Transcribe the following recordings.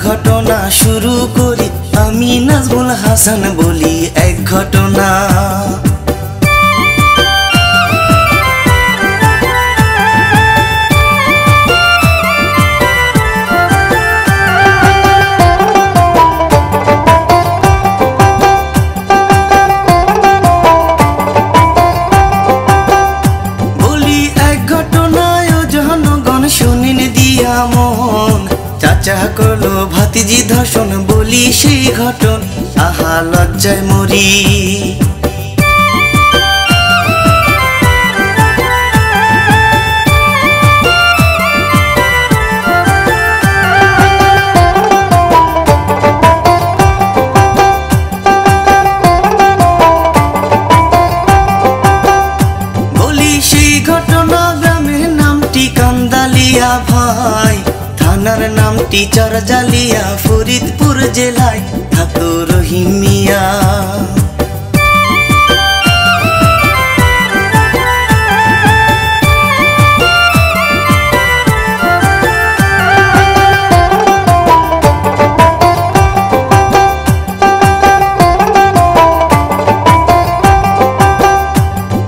ঘটনা শুরু করি, আমি নাজমুল হাসান বলি এক ঘটনা। বলি এক ঘটনায় জনগণ শুনিন দিয়া মন, চাচা করলো ভাতিজি ধর্ষণ, বলি সেই ঘটন, আহা লজ্জায় মরি। বলি সেই ঘটনা, গ্রামের নামটি কান্দালিয়া ভাই, থানার নামটি চরজালিয়া, ফরিদপুর জেলায় থাকতো রহিম মিয়া।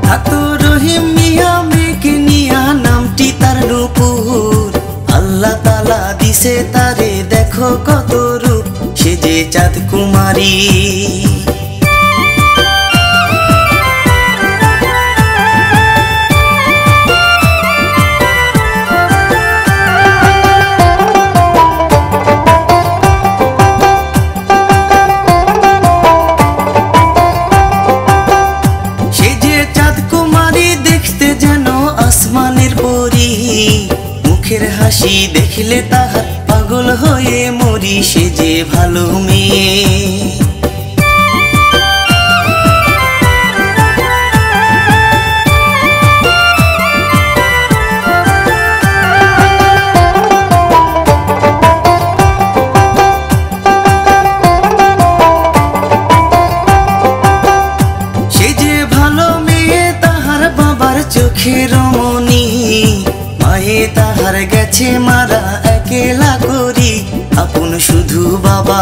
থাকতো রহিম মিয়া, মেয়েকে নিয়া, নামটি তার নূপুর। আল্লাহ তাআলা দিছে তারে দেখো কত রূপ, সে যে চাঁদ কুমারী। সে যে চাঁদ কুমারী, দেখতে যেন আসমানের পরী, মুখের হাসি দেখলে তাহার পাগল হয়ে মরি, সে যে ভালো মেয়ে। সে যে ভালো মেয়ে, তাহার বাবার চোখের মনি, মায়ে তাহার গেছে মারা, একেলা করি আপন শুধু বাবা।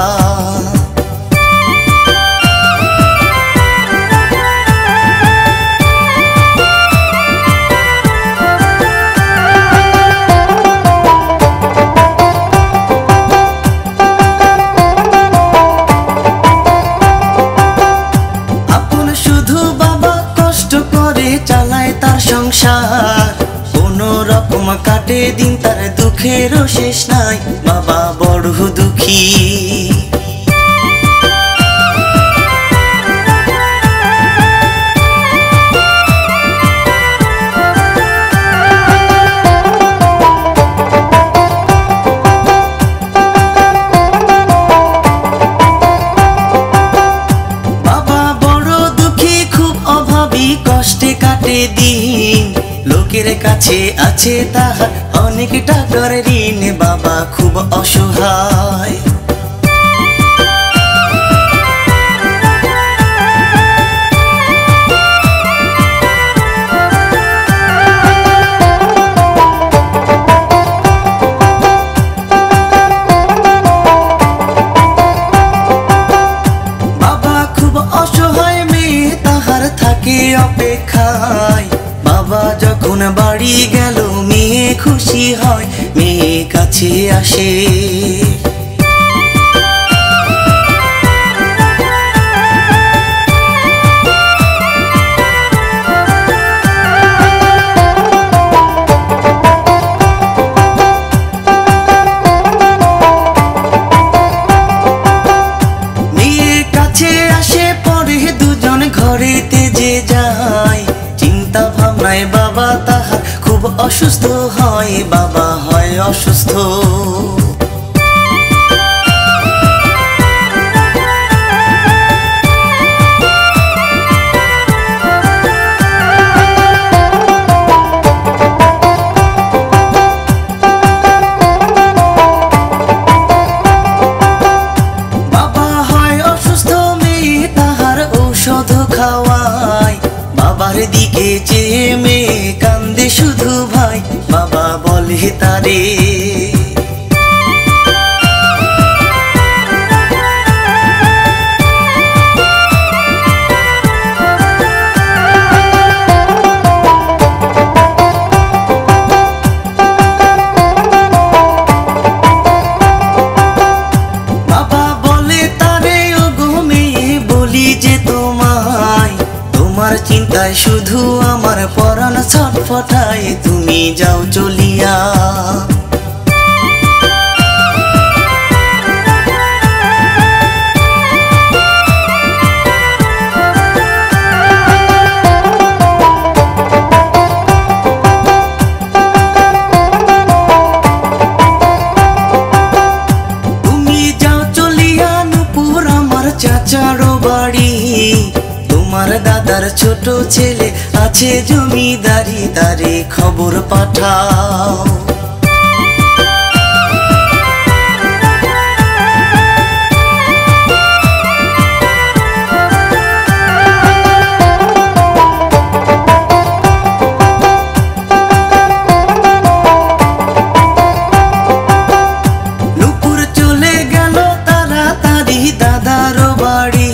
আপন শুধু বাবা, কষ্ট করে চালায় তার সংসার, কোনো রকম কাটে দিন তার, দুঃখেরও শেষ নাই, বাবা বড় দুঃখী। বাবা বড় দুঃখী, খুব অভাবী, কষ্টে কাটে দিন, লোকের কাছে আছে তাহার অনেক টাকার ঋণ, বাবা খুব অসহায়। বাবা খুব অসহায়, মেয়ে তাহার থাকে অপেক্ষায়, বাবা যখন বাড়ি গেল মেয়ে খুশি হয়, মেয়ে কাছে আসে। মেয়ে কাছে আসে, পরে দুজন ঘরেতে যে যায়, চিন্তা ভাবনায় বাবা তাহার খুব অসুস্থ হয়, বাবা হয় অসুস্থ। বাবা হয় অসুস্থ, মেয়ে তাহার ঔষধ খাওয়ায়, বাবার দিকে চেয়ে মেয়ে কান্দে শুধু ভাই, বাবা বলে তারে শুধু আমার পরাণ ছটফটায় তুমি যাও চলিয়া। চাচারো বাড়ি তোমার দাদার ছোট ছেলে আছে জমিদারি, তারে খবর পাঠাও। নুপুর চলে গেল তাড়াতাড়ি দাদার বাড়ি,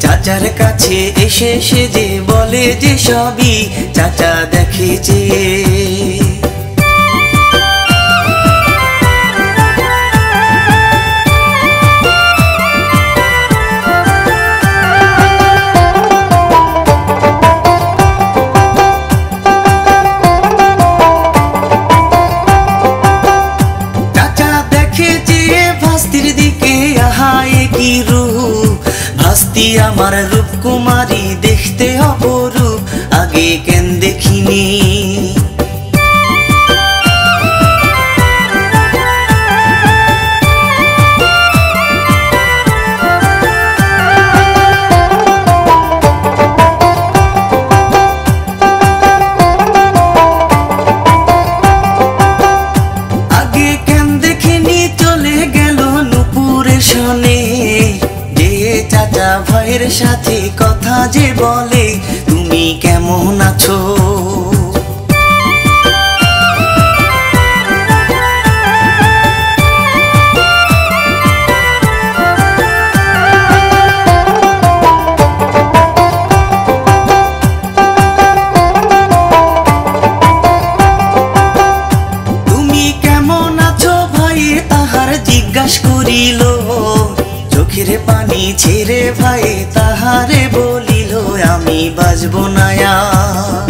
চাচার কাছে এসে সে যে বলে যে সবই চাচা দেখেছে। চাচা দেখেছে ভাস্তির দিকে আহায় কি রূপ, ভাস্তি আমার রূপকুমারী দেখতে অপরূপ, আগে কেন দেখিনি। আগে কেন দেখিনি চলে গেল নুপুরের সনে, চাচা ভাইয়ের সাথে কথা যে বলে তুমি কেমন আছো। তুমি কেমন আছো ভাই তাহার জিজ্ঞাসা করিল, চোখের পানি ছেড়ে ভাই তাহারে বলিল আমি বাজব না আর।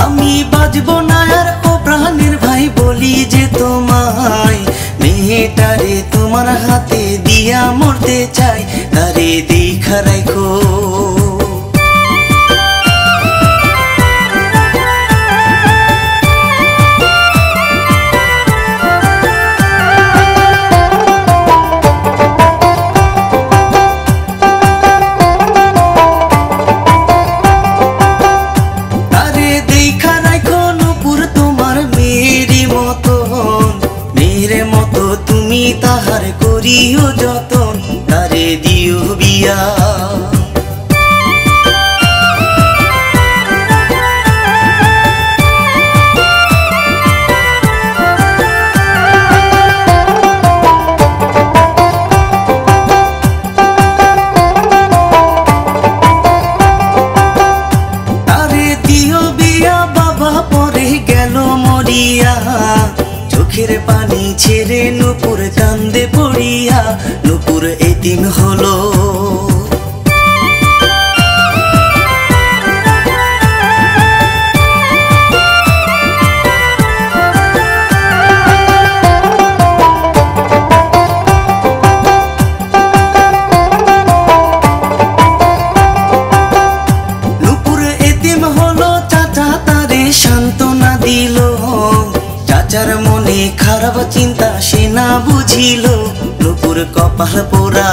আমি বাজব না আর ও প্রাণের ভাই বলি যে তোমায়, মেয়েটারে তোমার হাতে দিয়া মরতে চাই, তারে দেখা রাখো। তারে দেখা রাখো নুপুর তোমার মেয়েরই মতন, মেয়ের মতো তুমি তাহার করিও যতন, তারে দিও বিয়া। তারে দিও বিয়া বাবা পরে গেল মরিয়া, চোখের পানি ছেড়ে নুপুর কান্দে পড়িয়া, নুপুর এতিম হলো। নুপুর এতিম হলো চাচা তারে সান্ত্বনা দিল, চাচার মনে খারাপ চিন্তা সে না বুঝিল, নুপুর কপাল পোড়া।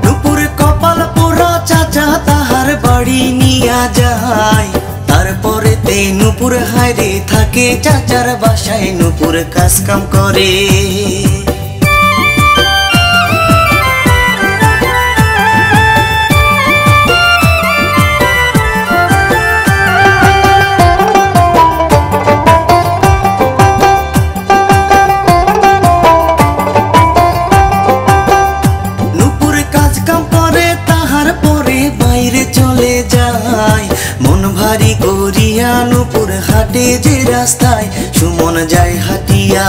নুপুর কপাল পোড়া চাচা তাহার বাড়ি নিয়া যায়, তারপরে তে নুপুর হায়রে থাকে চাচার বাসায়, নুপুর কাজ কাম করে। হাঁটে যে রাস্তায় সুমন যায় হাঁটিয়া।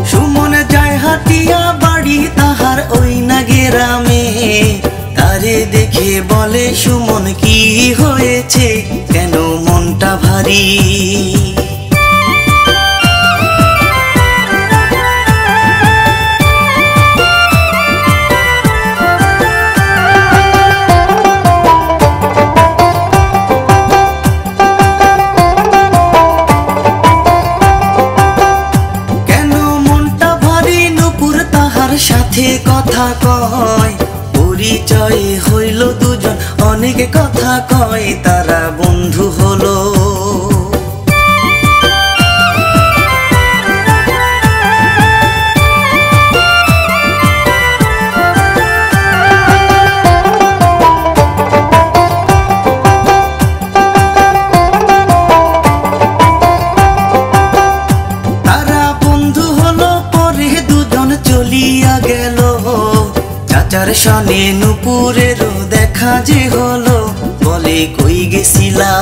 সুমন যায় হাঁটিয়া বাড়ি তাহার ওই না গ্রামে, তারে দেখে বলে সুমন কি হয়েছে কেন মনটা ভারী। কেন মনটা ভারী নুপুর তাহার সাথে কথা কয়, পরিচয় হইল দুজন অনেক কথা কয়, তারা বন্ধু হলো। তারা বন্ধু হলো পরে দুজন চলিয়া গেল, চাচার সনে নুপুরেরও দেখা যে হলো, বলে কই গেছিলা।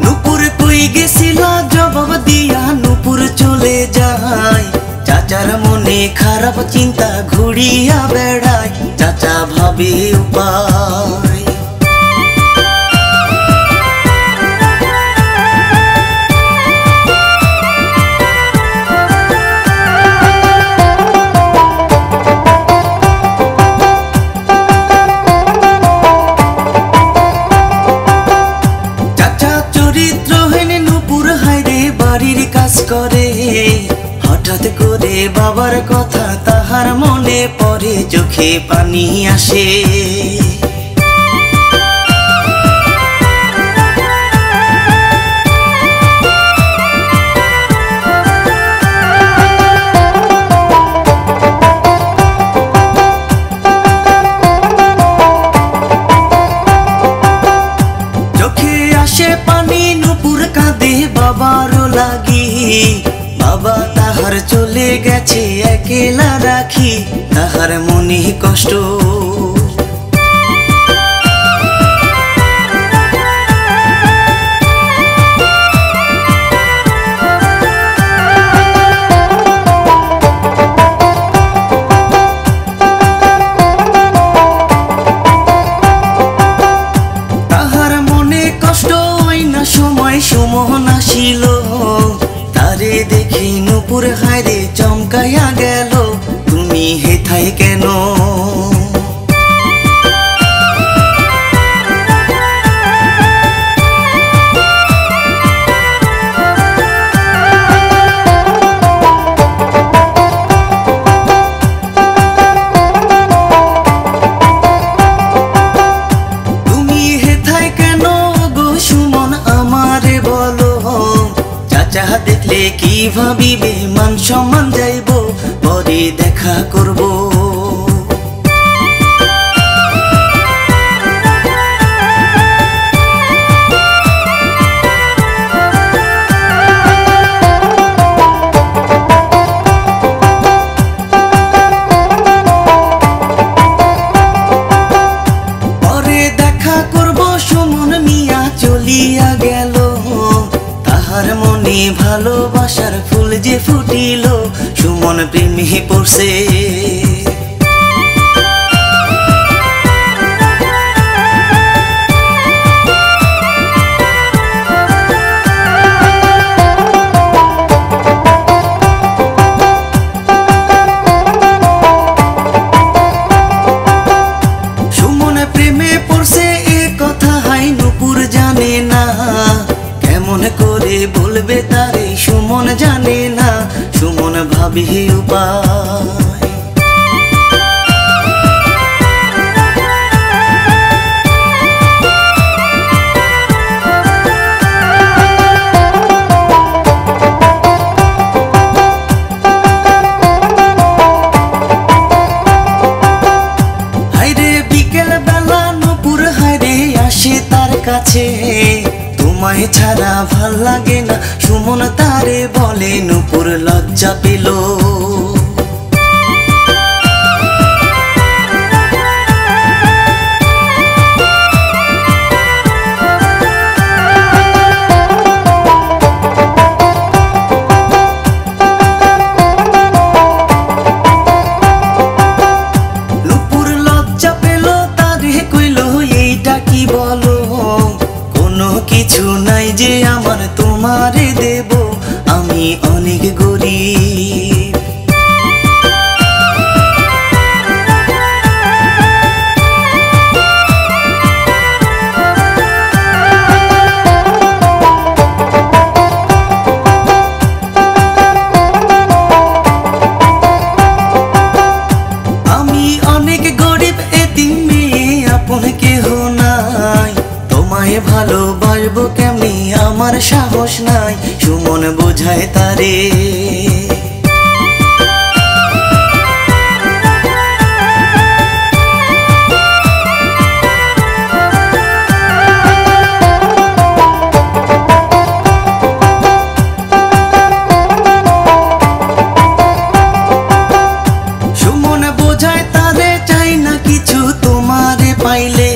নুপুর কই গেছিলা জবাব দিয়া নুপুর চলে যায়, চাচার মনে খারাপ চিন্তা ঘুরিয়া বেড়ায়, চাচা ভাবে উপায়। চাচা চরিত্রহীন নুপুর হায়রে বাড়ির কাজ করে, হঠাৎ করে বাবার কথা তাহার মনে পড়ে, চোখে পানি আসে। চোখে আসে পানি নুপুর কাঁদে বাবারও লাগি, বাবা তাহার চলে গেছে একলা রাখি, তাহার মনে কষ্ট। তাহার মনে কষ্ট ওই না সময় সুমন আসিল, তারে দেখি নুপুর হায়রে চমকাইয়া গেল, তুমি হেথায় কেন। তুমি হেথায় কেন গো সুমন আমারে বলো, চাচা দেখলে কি ভাবিবে মান সম্মান যাইব, পরে দেখা করব। পরে দেখা করব সুমন মিয়া চলিয়া গেল, তাহার মনে ভালোবাসার ফুল যে ফুটিল, সুমন প্রেমে পড়ছে। সুমন প্রেমে পড়ছে এ কথা হাই নুপুর জানে না, কেমন করে বলবে তারে সুমন জানে না, সুমন ভাবি উপায়। কাছে, তোমায় ছাড়া ভাল লাগে না। সুমন তারে বলে নূপুর লজ্জা পেল। নূপুর লজ্জা পেল, তারে কইল এইটা কি বলো, কোনো কিছু নাই যে আমার তোমারে দেব, আমি অনেক গরিব। আমি অনেক গরিব এতিম মেয়ে, আপন কেহ নাই, তোমায় ভালোবাসবো কেমনি আমার সাহস নাই। সুমন বোঝায় তারে। সুমন বোঝায় তারে, চাই না কিছু তোমারে পাইলে,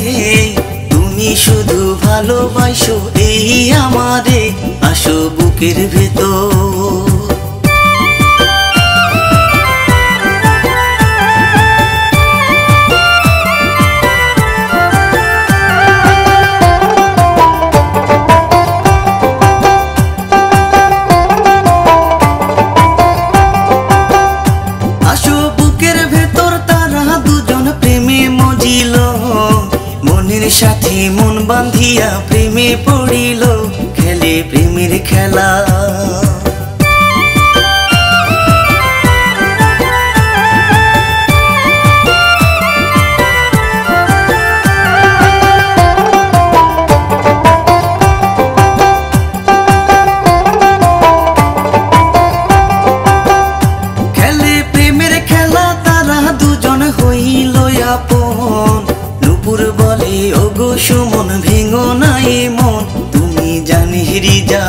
তুমি শুধু ভালোবাসো এই আমারে, আসো বুকের ভেতর। আসো বুকের ভেতর, তারা দুজন প্রেমে মজিল, মনের সাথে মন বাঁধিয়া প্রেমে পড়িল, খেলে প্রেমের খেলা। খেলে প্রেমের খেলা, তারা দুজন হইল আপন। নূপুর বলে ওগো সুমন, ভেঙো না এ মন, তুমি জানি হেরি যা।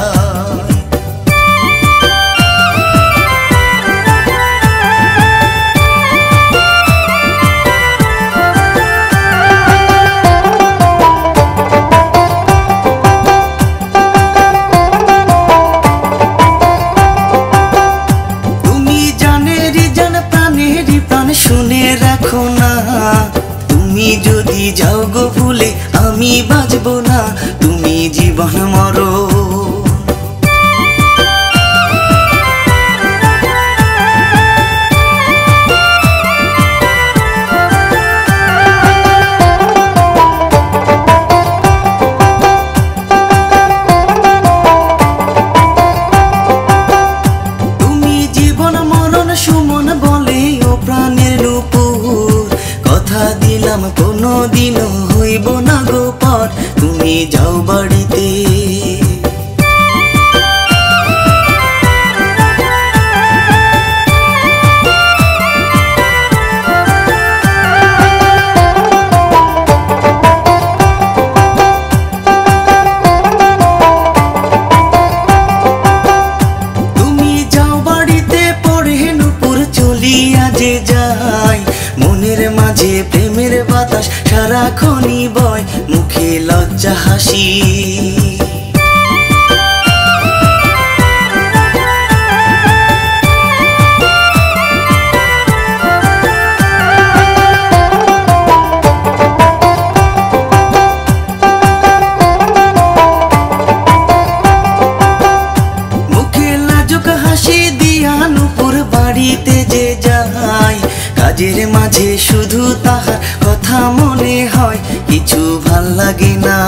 তুমি জানেরি জান, প্রাণেরই প্রাণ শুনে রাখো না, তুমি যদি যাও গো ভুলে আমি বাঁচবো না, তুমি জীবন মরো। তুমি জীবন মরণ, সুমন বলে ও প্রাণের নূপুর, কথা দিলাম কোনো দিনও হইব না গো পর, তুমি যাও বাড়িতে। তুমি যাও বাড়িতে, পড়ে নূপুর চলিয়া যে যায়, মনের মাঝে প্রেমের বাতাস সারাক্ষণই বয়, মুখে লজ্জা হাসি। মুখে লাজুক হাসি দিয়া নূপুর বাড়িতে যে যায়, কাজের মাঝে শুধু তাহার কথা মনে হয়, কিছু ভাল লাগে না।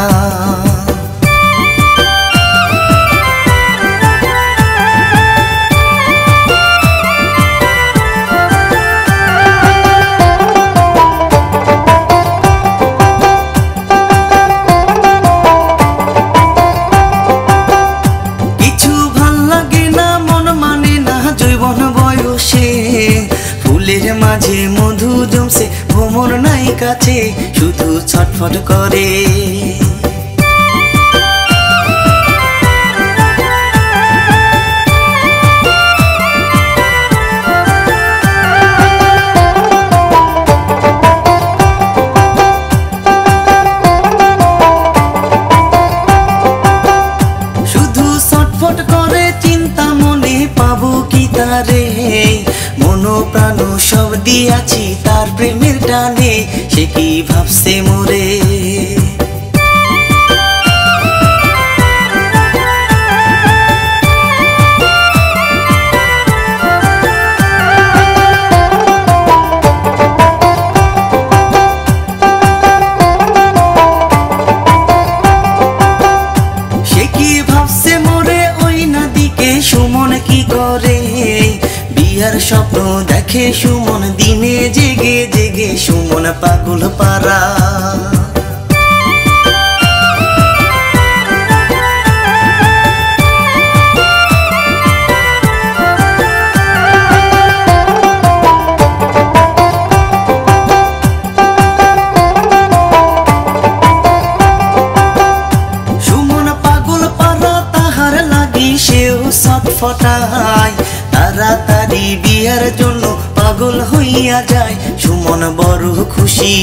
কিছু ভাল লাগে না, মন মানে না, যৌবন বয়সে ফুলের মাঝে মধু জমছে, ভ্রমর নাই কাছে, শুধু ছটফট করে। সব দিয়াছি তার প্রেমের টানে, সে কি ভাবছে মোরে। সুমন কি করে বিয়ার স্বপ্ন দেখে, সুমন দিনে জেগে জেগে সুমন পাগল পারা। সেও ছটফটায়, তাড়াতাড়ি বিয়ার জন্য পাগল হইয়া যায়, সুমন বড় খুশি।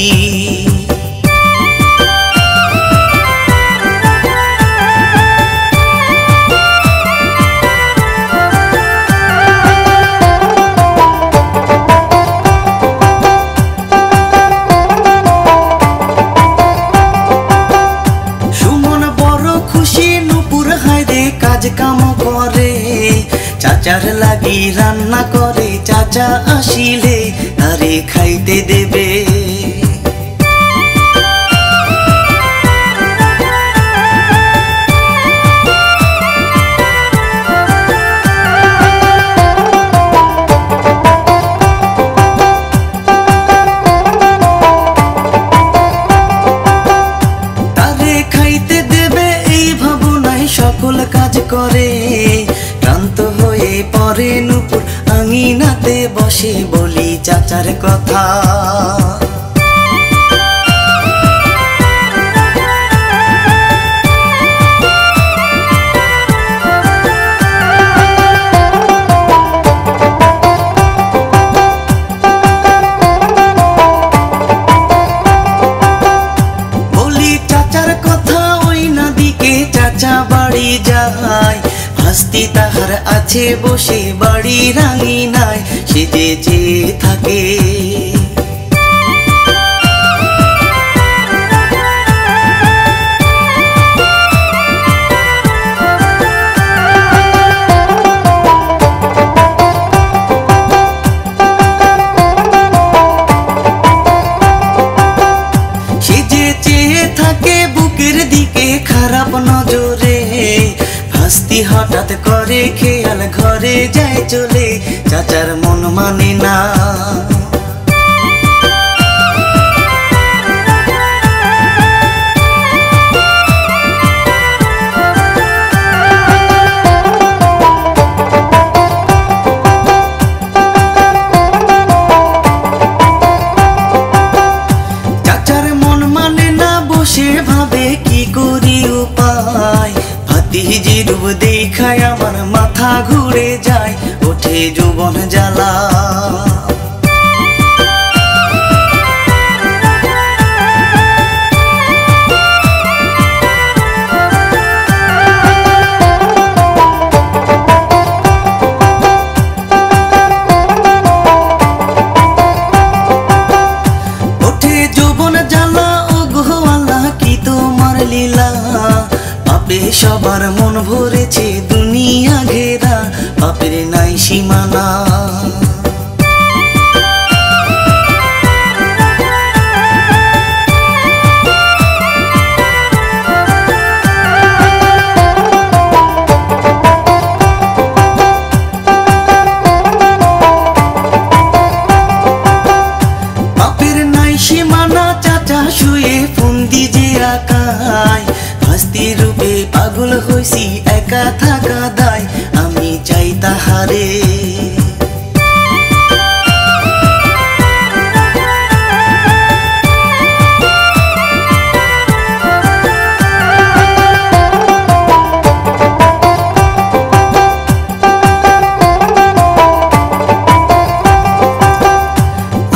সুমন বড় খুশি, নুপুর হায়দে কাজ কাম করে, চাচার লাগি রান্না করে, চাচা আসিলে তারে খাইতে দেবে। তারে খাইতে দেবে এই ভাবনায় সকল কাজ করে, ক্লান্ত হয়ে পরে নুপুর আঙিনাতে বসে বলি চাচার কথা। বলি চাচার কথা, ওই নদীকে চাচা বাড়ি যায়, হাস্তি তাহার আছে বসে বাড়ি রাঙিনায়, সেজে চেয়ে থাকে। সেজে চেয়ে থাকে বুকের দিকে খারাপ নজরে, হাস্তি হঠাৎ করে খেয়াল ঘরে যায় চলে, চাচার মন মানে না। চাচার মন মানে না, বসে ভাবে কি করি উপায়, ভাতিজি রূপ দেখায় আমার মাথা ঘুরে যায়, ওঠে যৌবন জ্বালা। ওঠে যৌবন জ্বালা, ও গোয়ালা কি তোমার লীলা, পাপে সবার মন ভরেছে দুনিয়া ঘেরা, পাপের নাই সীমানা। পাপের নাই সীমানা, চাচা শুয়ে ফন্দি যে আকায়, হাস্তি রূপে পাগল হইছি একা থাকা দায়, আমি চাই তাহারে।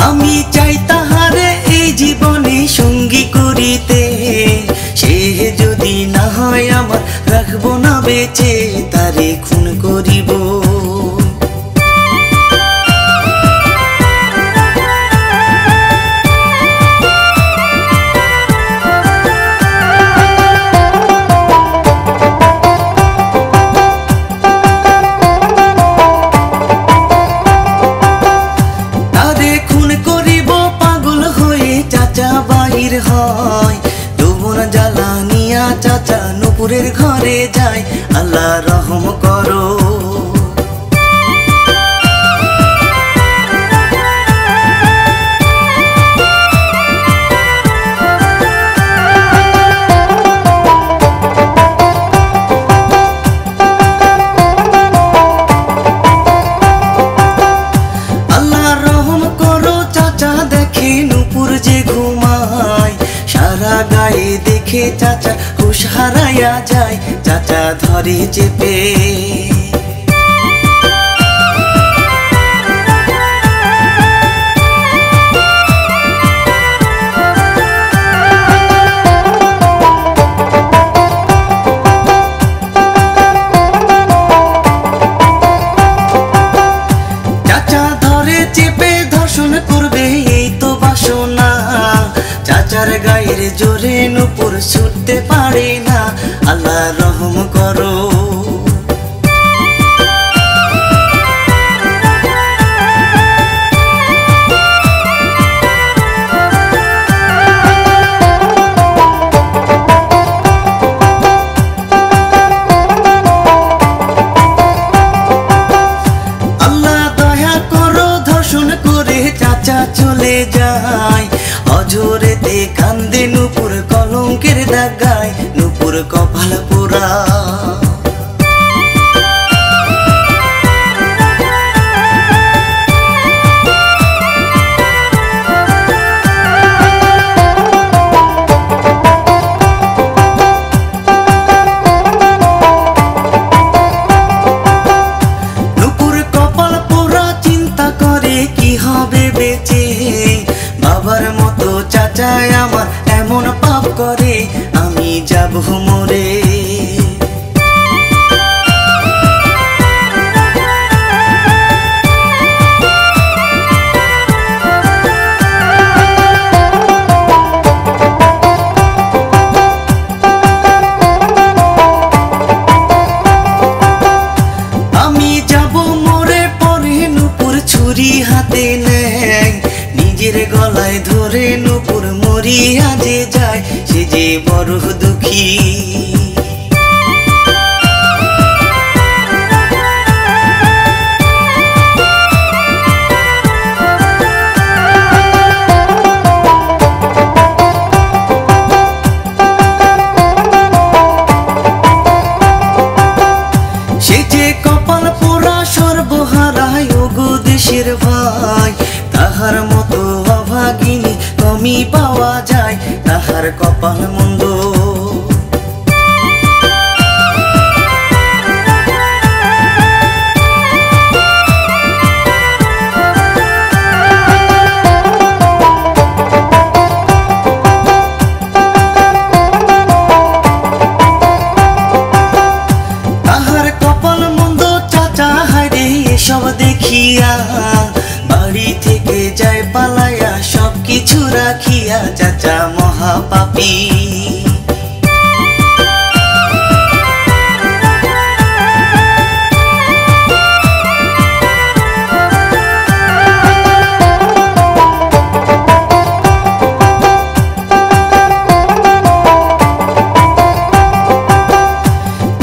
আমি চাই তাহারে এই জীবনে সঙ্গী করিতে, সে যদি না হয় আমার রাখবো না বেঁচে, তারে খুন করিব। হাজির হয়। যৌবন জ্বালানিয়া চাচা নুপুরের ঘরে যায়, আল্লাহ রহম করো। সারা গায়ে দেখে চাচা হুশ হারাইয়া যায়, চাচা ধরে চেপে। চাচা ধরে চেপে ধর্ষণ করবে এই তো বাসনা, চাচার গায়ের জোরে নুপুর ছুটতে পারে না, আল্লাহ রহম করো। আল্লাহ দয়া করো, ধর্ষণ করে চাচা চলে যায়। অঝোরেতে কান্দে নুপুর কলঙ্কের দাগায়, নুপুর কপাল পোড়া। নুপুর কপাল পোড়া চিন্তা করে কি হবে বেঁচে, বাবার মতো চাচাই আমার এমন পাপ করে, আমি যাব মরে। আমি যাব মরে, পরে নুপুর ছুরি হাতে নেয়, নিজের গলায় ধরে নুপুর মরিয়া যে যায়, সে যে বড় দুঃখী। সে যে কপাল পোড়া সর্বহারায়, ওগো দেশের ভাই, তাহার মতো অভাগিনী কমই পাওয়া যায়, তাহার কপাল মন্দ। তাহার কপাল মন্দ, চাচা হায়রে এসব দেখিয়া বাড়ি থেকে যায় পালাইয়া, সব কিছু রাখিয়া, চাচা মহাপাপী।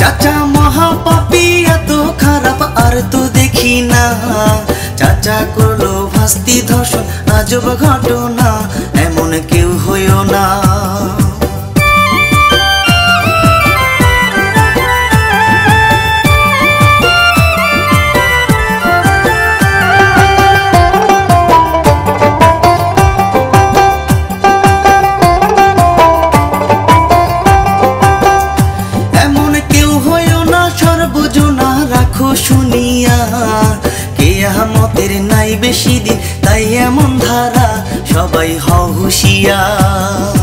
চাচা মহাপাপী, এত খারাপ আর তো দেখি না, চাচা করলো ভাস্তি ধর্ষণ, আজব ঘটনা, এমন কেউ হইও না। এমন কেউ হইও না, সর্বজনা রাখো শুনিয়া, কেয়ামতের নাই বেশি দিন, তাই এমন ধারা, সবাই হও হুঁশিয়ার।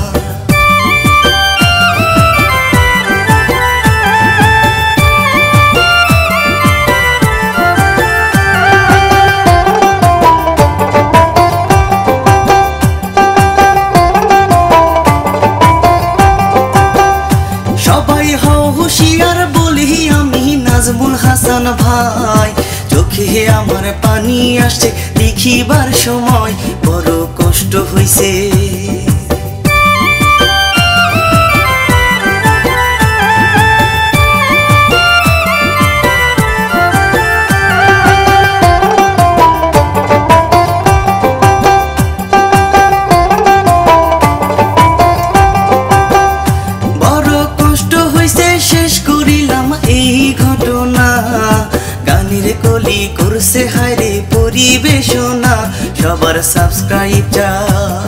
সবাই হও হুঁশিয়ার বলি আমি নাজমুল হাসান ভাই, চোখে আমার পানি আসছে দেখিবার সময়, বড় কষ্ট হইছে। বলি করছে হায়রে পরিবেশনা, সবার সাবস্ক্রাইব চাই।